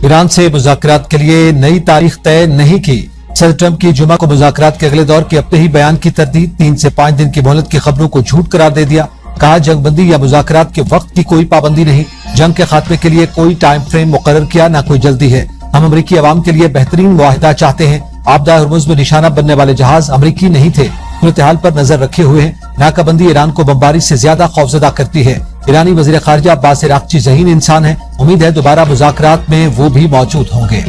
Iran से मुज़ाकरात के लिए नई तारीख तय नहीं की। सदर ट्रंप की जुमा को मुज़ाकरात के अगले दौर के अपने ही बयान की तरदीद। 3 से 5 दिन की मोहलत की खबरों को झूठ करार दे दिया। कहा जंगबंदी या मुज़ाकरात के वक्त की कोई पाबंदी नहीं। जंग के खात्मे के लिए कोई टाइम फ्रेम मुकर्रर किया, ना कोई जल्दी है। हम अमरीकी अवाम के लिए बेहतरीन मुआहिदा चाहते हैं। आपदा हुर्मुज़ में निशाना बनने वाले जहाज अमरीकी नहीं थे, सूरत हाल पर नजर रखे हुए हैं। नाकाबंदी ईरान को बमबारी से ज्यादा खौफजदा करती है। ईरानी वज़ीर ख़ारिजा अब्बास अराग़ची ज़हीन इंसान है। उम्मीद है दोबारा मुज़ाकरात में वो भी मौजूद होंगे।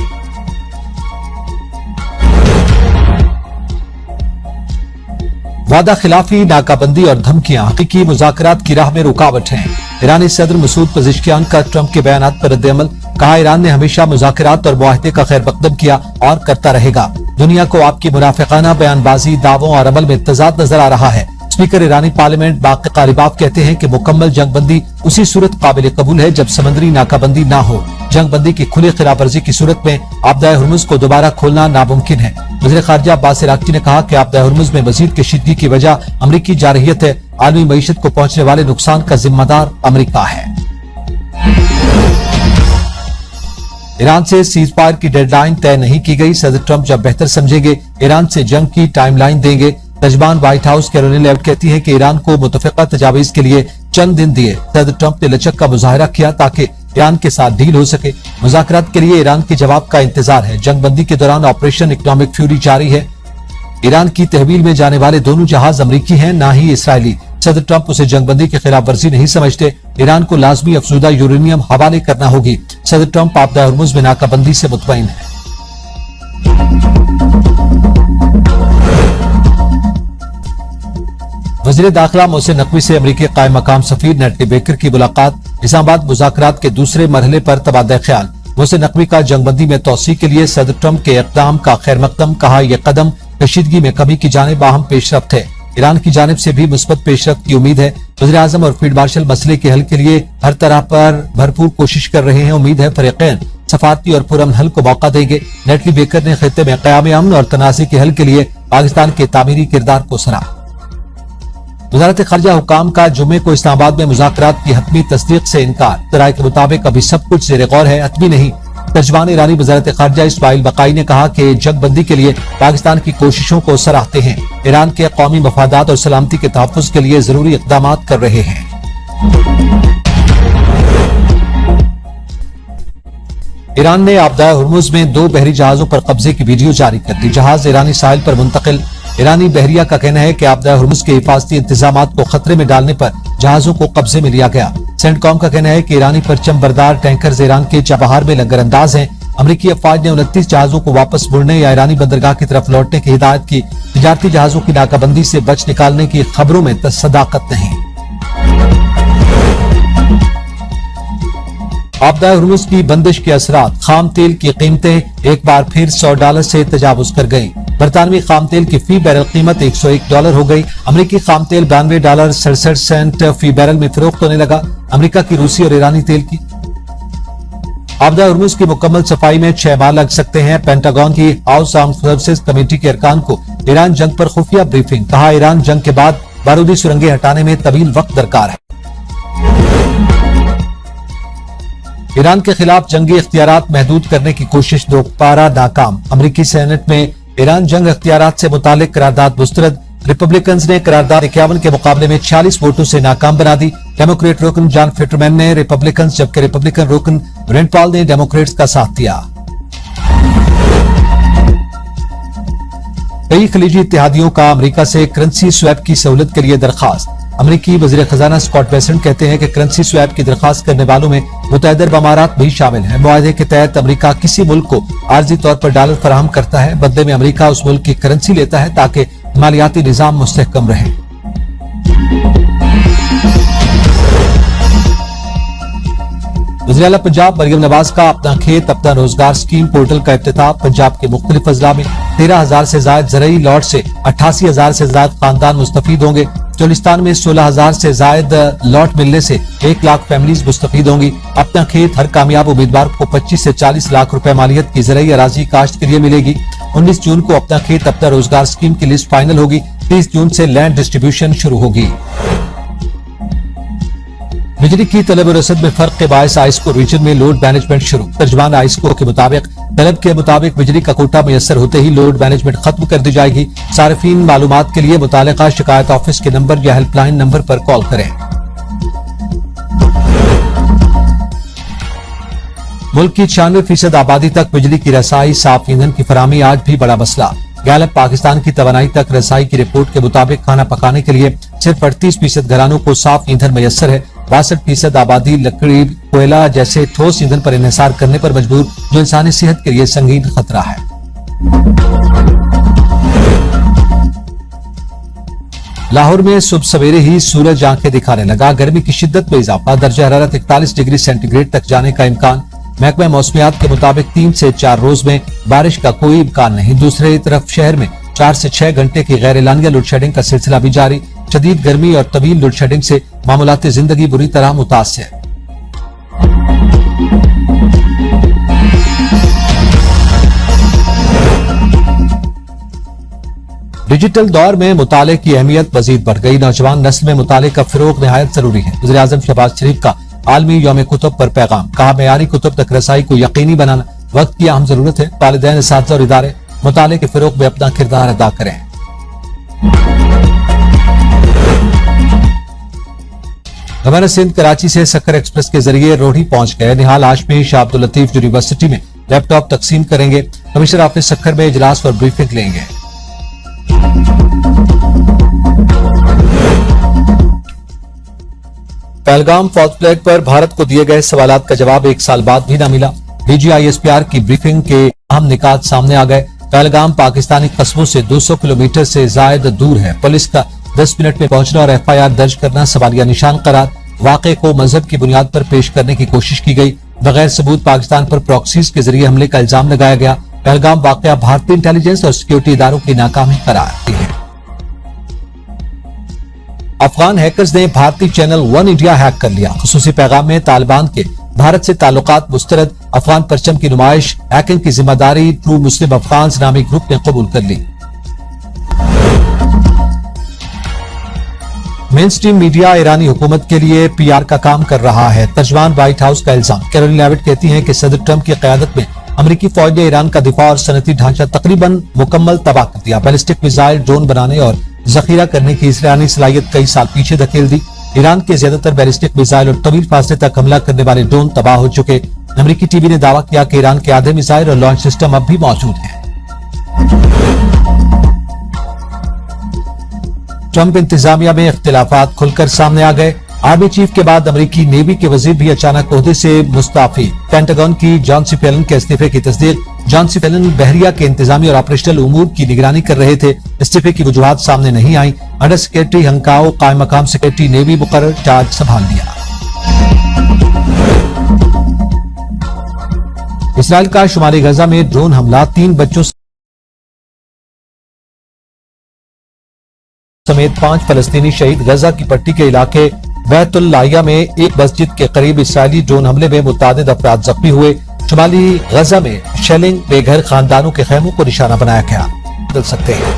वादा खिलाफी, नाकाबंदी और धमकियां हकीकी मुज़ाकरात की राह में रुकावट हैं। ईरानी सदर मसूद पज़ेश्कियान का ट्रंप के बयानात पर रद्द-ए-अमल। कहा ईरान ने हमेशा मुज़ाकरात और मुआहदे का खैर मकदम किया और करता रहेगा। दुनिया को आपकी मुनाफिकाना बयानबाजी, दावों और अमल में तजाद नजर आ रहा है। स्पीकर ईरानी पार्लियामेंट बाक़ी ग़ालिबाफ कहते हैं कि मुकम्मल जंगबंदी उसी सूरत काबिल कबूल है जब समंदरी नाकाबंदी ना हो। जंगबंदी की खुली खिलाफ वर्जी की सूरत में आपदा हुर्मुज़ को दोबारा खोलना नामुमकिन है। वज़ीर ख़ारिजा अब्बास अराग़ची ने कहा कि आपदा हुर्मुज़ में मज़ीद कशीदगी की वजह अमरीकी जारहियत है। आलमी मईशत को पहुंचने वाले नुकसान का जिम्मेदार अमरीका है। ईरान से सीज फायर की डेडलाइन तय नहीं की गई। सदर ट्रंप जब बेहतर समझेंगे ईरान से जंग की टाइमलाइन देंगे। तर्जमान व्हाइट हाउस कैरोलिन लेविट कहती है कि ईरान को मुतफ़िक़ा तजावीज़ के लिए चंद दिन दिए। सदर ट्रंप ने लचक का मुजाहरा किया ताकि ईरान के साथ डील हो सके। मुज़ाकरात के लिए ईरान के जवाब का इंतजार है। जंगबंदी के दौरान ऑपरेशन इकोनॉमिक फ्यूरी जारी है। ईरान की तहवील में जाने वाले दोनों जहाज अमरीकी हैं, ना ही इसराइली। सदर ट्रंप उसे जंगबंदी की खिलाफ वर्जी नहीं समझते। ईरान को लाजमी अफजूदा यूरेनियम हवाले करना होगी। सदर ट्रंप आपदा हुर्मुज़ में नाकाबंदी से मुतमईन है। वज़ीर दाखिला मोहसिन नकवी से अमरीकी कायम मकाम सफीर नेटली बेकर की मुलाकात। इस्लामाबाद मुज़ाकरात के दूसरे मरहले पर तबादला ख्याल। मोहसिन नकवी का जंगबंदी में तौसी के लिए सदर ट्रंप के इक़दाम का खैर मकदम। कहा यह कदम कशीदगी में कमी की जानिब अहम पेशरफ्त है। ईरान की जानिब से भी मुस्बत पेशरफ्त की उम्मीद है। वज़ीर आज़म और फील्ड मार्शल मसले के हल के लिए हर तरह पर भरपूर कोशिश कर रहे हैं। उम्मीद है फरीक़ैन सफारती और पुरअमन हल को मौका देंगे। नेटली बेकर ने खित्ते में क़याम अमन और तनाज़े के हल के लिए पाकिस्तान के तामीरी किरदार को सराहा। वज़ारत ख़ारिजा हुकाम का जुमे को इस्लामाबाद में मुज़ाकरात की हतमी तस्दीक से इनकार। राय के मुताबिक अभी सब कुछ ज़ेरे गौर है, हतमी नहीं। तर्जमान ईरानी वज़ारत ख़ारिजा इस्माइल बकाई ने कहा कि जंगबंदी के लिए पाकिस्तान की कोशिशों को सराहते हैं। ईरान के कौमी मफादात और सलामती के तहफ़्फ़ुज़ के लिए ज़रूरी इक़दाम कर रहे हैं। ईरान ने आपदा हुर्मुज़ में 2 बहरी जहाजों पर कब्जे की वीडियो जारी कर दी। जहाज ईरानी साहिल पर मुंतकिल। ईरानी बहरिया का कहना है कि आपदा हुर्मुज़ के हिफाजती इंतजामात को खतरे में डालने पर जहाजों को कब्जे में लिया गया। सेंटकॉम का कहना है कि ईरानी परचम बरदार टैंकर्स ईरान के चाबहार में लंगर अंदाज हैं। अमरीकी अफवाज ने 29 जहाजों को वापस मुड़ने या ईरानी बंदरगाह की तरफ लौटने की हिदायत की। तिजारती जहाजों की नाकाबंदी से बच निकालने की खबरों में सदाकत नहीं। आपदा हुर्मुज़ की बंदिश के असरात। खाम तेल की कीमतें एक बार फिर $100 से तजावुज कर गई। बरतानवी खाम तेल की फी बैरल कीमत $101 हो गई। अमरीकी खाम तेल $92.67 फी बैरल में फरोख्त होने लगा। अमरीका की रूसी और ईरानी तेल की आपदा हुर्मुज़ की मुकम्मल सफाई में 6 माह लग सकते हैं। पेंटागन की हाउस आर्म्ड सर्विसेज कमेटी के अरकान को ईरान जंग पर खुफिया ब्रीफिंग। कहा ईरान जंग के बाद बारूदी सुरंगें हटाने में तवील वक्त दरकार है। ईरान के खिलाफ जंगी इख्तियारात महदूद करने की कोशिश दोबारा नाकाम। अमरीकी सेनेट में ईरान जंग इख्तियारात से मुतालिक करारदाद मुस्तरद। रिपब्लिकन्स ने करारदाद 51 के मुकाबले में 46 वोटों से नाकाम बना दी। डेमोक्रेट रुकन जॉन फिटरमैन ने रिपब्लिकन्स, जबकि रिपब्लिकन रुकन रेंड पॉल ने डेमोक्रेट्स का साथ दिया। कई खलीजी इत्तेहादियों का अमरीका से करेंसी स्वैप की सहूलत के लिए दरखास्त। अमरीकी वज़ीर खजाना स्कॉट बेसेंट कहते हैं कि करेंसी स्वैप की दरखास्त करने वालों में मुत्तहिदा अरब अमारात भी शामिल है। मुआहदे के तहत अमरीका किसी मुल्क को आर्जी तौर पर डॉलर फराहम करता है। बदले में अमरीका उस मुल्क की करेंसी लेता है ताकि मालियाती निजाम मुस्तहकम रहे। वज़ीर आला पंजाब मरियम नवाज का अपना खेत अपना रोजगार स्कीम पोर्टल का इफ्तिताह। पंजाब के मुख्तलिफ अजला में 13,000 से ज्यादा ज़रई लॉट से 88,000 से ज्यादा खानदान मुस्तफीद होंगे। चोलिस्तान में 16,000 से ज्यादा लॉट मिलने से 1 लाख फैमिलीज मुस्तफीद होंगी। अपना खेत हर कामयाब उम्मीदवार को 25 से 40 लाख रुपए मालियत की ज़रई अराजी काश्त के लिए मिलेगी। 19 जून को अपना खेत अपना रोजगार स्कीम की लिस्ट फाइनल होगी। 30 जून से लैंड डिस्ट्रीब्यूशन शुरू होगी। बिजली की तलब और रसद में फर्क के बायस आइस्को रीजन में लोड मैनेजमेंट शुरू। तर्जमान आइस्को के मुताबिक तलब के मुताबिक बिजली का कोटा मुयस्सर होते ही लोड मैनेजमेंट खत्म कर दी जाएगी। सार्फिन मालूमात के लिए मुतालिका शिकायत ऑफिस के नंबर या हेल्पलाइन नंबर पर कॉल करें। मुल्क की 96% आबादी तक बिजली की रसाई, साफ ईंधन की फराहमी आज भी बड़ा मसला। गैलप पाकिस्तान की तवानाई तक रसाई की रिपोर्ट के मुताबिक खाना पकाने के लिए सिर्फ 38% घरानों को साफ ईंधन मैसर है। 62% आबादी लकड़ी, कोयला जैसे ठोस ईंधन पर इन्हिसार करने पर मजबूर, जो इंसानी सेहत के लिए संगीन खतरा है। लाहौर में सुबह सवेरे ही सूरज आंखें दिखाने लगा। गर्मी की शिद्दत में इजाफा, दर्जा हरारत 41 डिग्री सेंटीग्रेड तक जाने का इम्कान। महकमा मौसमियात के मुताबिक 3 से 4 रोज में बारिश का कोई इम्कान नहीं। दूसरी तरफ शहर में 4 से 6 घंटे की गैर एलानिया लोड शेडिंग का सिलसिला भी जारी। शदीद गर्मी और तवील लोड शेडिंग से मामूलाती जिंदगी बुरी तरह मुतासिर। डिजिटल दौर में मुताले की अहमियत मजीद बढ़ गई। नौजवान नस्ल में मुताले का फिरोग निहायत जरूरी है। वज़ीर आज़म शहबाज शरीफ का आलमी यौम कुतुब पर पैगाम, कहा मेयारी कुतुब तक रसाई को यकीनी बनाना वक्त की अहम जरूरत है। वालिदैन, असातिज़ा और इदारे मुताले के फिरोग में अपना किरदार अदा करें। गवर्नर सिंध कराची से सक्कर एक्सप्रेस के जरिए रोहड़ी पहुंच गए। निहाल हाशमी शाह अब्दुल लतीफ यूनिवर्सिटी में लैपटॉप तकसीम करेंगे। कमिश्नर ऑफिस सक्कर में इजलास पर ब्रीफिंग लेंगे। पहलगाम फौज फ्लैग पर भारत को दिए गए सवालात का जवाब 1 साल बाद भी न मिला। DGISPR की ब्रीफिंग के अहम निकात सामने आ गए। पहलगाम पाकिस्तानी कस्बों से 200 किलोमीटर से ज्यादा दूर है। पुलिस का 10 मिनट में पहुंचना और FIR दर्ज करना सवालिया निशान करार। वाक़े को मजहब की बुनियाद पर पेश करने की कोशिश की गई। बगैर सबूत पाकिस्तान पर प्रॉक्सीज के जरिए हमले का इल्जाम लगाया गया। पहलगाम वाक़या भारतीय इंटेलिजेंस और सिक्योरिटी इदारों की नाकामी करार दी है। अफगान हैकर्स ने भारतीय चैनल वन इंडिया हैक कर लिया। खुसूसी पैगाम में तालिबान के भारत से ताल्लुकात मुस्तरद, अफगान परचम की नुमाइश, हैकिंग की जिम्मेदारी ट्रू मुस्लिम अफगान नामी ग्रुप ने कबूल कर ली। मेन स्ट्रीम मीडिया ईरानी हुकूमत के लिए PR का काम कर रहा है। तर्जमान व्हाइट हाउस का इल्जाम। कैरोलिन लेविट कहती हैं कि सदर ट्रंप की क़यादत में अमरीकी फौज ने ईरान का दिफा और सनती ढांचा तकरीबन मुकम्मल तबाह कर दिया। बैलिस्टिक मिसाइल, ड्रोन बनाने और जखीरा करने की ईरानी सलाहियत कई साल पीछे धकेल दी। ईरान के ज्यादातर बैलिस्टिक मिसाइल और तवील फासले तक हमला करने वाले ड्रोन तबाह हो चुके। अमरीकी टीवी ने दावा किया कि ईरान के आधे मिसाइल और लॉन्च सिस्टम अब भी मौजूद हैं। ट्रंप इंतजामिया में इख्तिलाफात खुलकर सामने आ गए। आर्मी चीफ के बाद अमरीकी नेवी के वजीर भी अचानक ओहदे से मुस्ताफी। पेंटागन की जॉन सी फेलन के इस्तीफे की तस्दीक। जॉन सी फेलन बहरिया के इंतजामी और ऑपरेशनल उमूर की निगरानी कर रहे थे। इस्तीफे की वजूहात सामने नहीं आई। अंडर सेक्रेटरी हंकाओ कायम मकाम सेक्रेटरी नेवी मुकर्रर चार्ज संभाल लिया। इसराइल का शुमाली गजा में ड्रोन हमला, 3 बच्चों समेत 5 फलस्तीनी शहीद। गजा की पट्टी के इलाके बैतुल लाहिया में एक मस्जिद के करीब इसराइली ड्रोन हमले में मुतादिद अफराद जख्मी हुए। शुमाली गजा में शेलिंग बेघर खानदानों के खेमों को निशाना बनाया गया। बदल सकते हैं।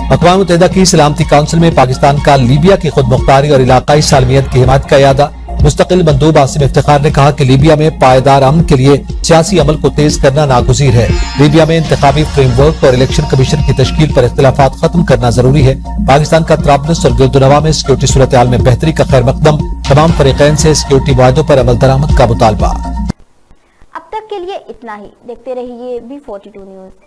अक़वाम मुत्तहिदा की सलामती काउंसिल में पाकिस्तान का लीबिया की खुद मुख्तारी और इलाकाई सालमियत की हिमायत का इरादा। मुस्तकिल मंदूब आसिम इफ्तिखार ने कहा कि लीबिया में पायदार अमन के लिए सियासी अमल को तेज करना नागुज़ीर है। लीबिया में इंतखाबी फ्रेमवर्क और इलेक्शन कमीशन की तश्कील पर इख्तिलाफात खत्म करना जरूरी है। पाकिस्तान का त्राबलस और गिरदुनवा में सिक्योरिटी सूरत हाल में बेहतरी का खैर मकदम। तमाम फरीकैन से सिक्योरिटी मुआहदों पर अमल दरामद का मुतालबा। अब तक के लिए इतना ही। देखते रहिए B42 न्यूज़।